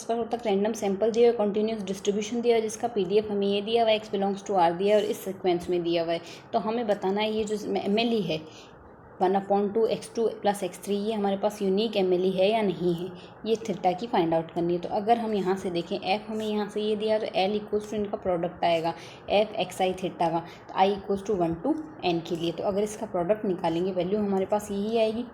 करोड़ तक random sample दिया हुआ, कंटिन्यूस डिस्ट्रीब्यूशन दिया हुआ, जिसका PDF हमें ये दिया हुआ है, x बिलोंग्स टू R दिया है और इस सीक्वेंस में दिया हुआ है। तो हमें बताना है ये जो MLE है 1/2 x2 + x3 ये हमारे पास यूनिक MLE है या नहीं है, ये थीटा की फाइंड आउट करनी है। तो अगर हम यहाँ से देखें f हमें यहाँ से ये दिया तो L इक्वल्स टू इनका प्रोडक्ट आएगा f xi थीटा का, तो i equals to 1 to n के लिए। तो अगर इसका प्रोडक्ट निकालेंगे वैल्यू हमारे पास यही आएगी,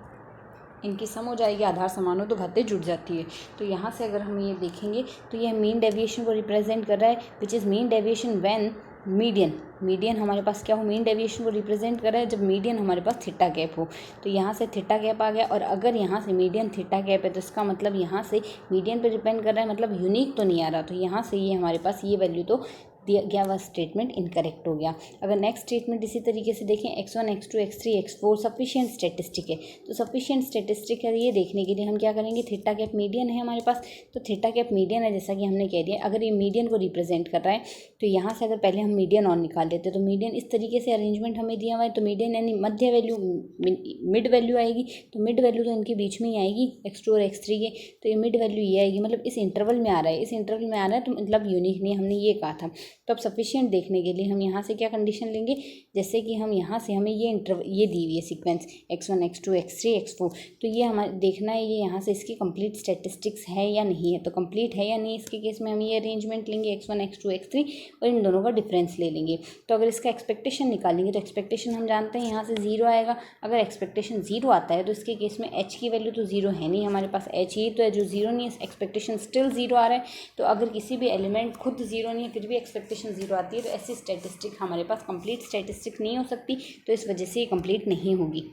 इनकी सम हो जाएगी, आधार समान हो तो घातें जुड़ जाती है। तो यहाँ से अगर हम ये देखेंगे तो यह मीन डेविएशन को रिप्रेजेंट कर रहा है, which is mean deviation when median हमारे पास क्या हो, मीन डेविएशन को रिप्रेजेंट कर रहा है जब मीडियन हमारे पास थीटा गैप हो। तो यहाँ से थीटा गैप आ गया, और अगर यहाँ से मीडियन थीटा गैप है तो इसका मतलब यहाँ से मीडियन पे डिपेंड कर रहा है, मतलब यूनिक तो नहीं आ रहा। तो यहाँ से ये हमारे पास ये वैल्यू तो दिया गया वह स्टेटमेंट इनकरेक्ट हो गया। अगर नेक्स्ट स्टेटमेंट इसी तरीके से देखें x1 x2 x3 x4 sufficient statistic है, तो सफिशिएंट स्टेटिस्टिक है ये देखने के लिए हम क्या करेंगे, थीटा गैप मीडियन है हमारे पास, तो थीटा गैप मीडियन है जैसा कि हमने कह दिया। अगर ये मीडियन को रिप्रेजेंट कर रहा है तो यहाँ से अगर पहले हम मीडियन और निकाल लेते तो मीडियन इस तरीके से अरेंजमेंट हमें दिया हुआ है, तो मीडियन यानी मध्य वैल्यू मिड वैल्यू आएगी, तो मिड वैल्यू तो इनके बीच में ही आएगी x2 और x3 के, तो ये मिड वैल्यू ये आएगी, मतलब इस इंटरवल में आ रहा है, इस इंटरवल में आ रहा है तो मतलब यूनिक नहीं, हमने ये कहा था। तो अब सफिशिएंट देखने के लिए हम यहाँ से क्या कंडीशन लेंगे, जैसे कि हम यहाँ से हमें ये दी हुई है sequence x1 x2 x3 x4, तो ये हमारे देखना है ये यहाँ से इसकी कंप्लीट स्टैटिस्टिक्स है या नहीं है, तो कंप्लीट है या नहीं इसके केस में हम ये अरेंजमेंट लेंगे x1 x2 x3 और इन दोनों का डिफरेंस ले लेंगे। तो अगर इसका एक्सपेक्टेशन निकालेंगे तो एक्सपेक्टेशन हम जानते हैं यहाँ से 0 आएगा। अगर एक्सपेक्टेशन 0 आता है तो इसके केस में h की वैल्यू तो 0 है नहीं, हमारे पास h ही तो है जो 0 नहीं है, एक्सपेक्टेशन स्टिल 0 आ रहा है। तो अगर किसी भी एलिमेंट खुद 0 नहीं है फिर भी एक्सपेक्टेशन 0 आती है तो ऐसी स्टैटिस्टिक हमारे पास कंप्लीट स्टैटिस्टिक नहीं हो सकती, तो इस वजह से ये कंप्लीट नहीं होगी।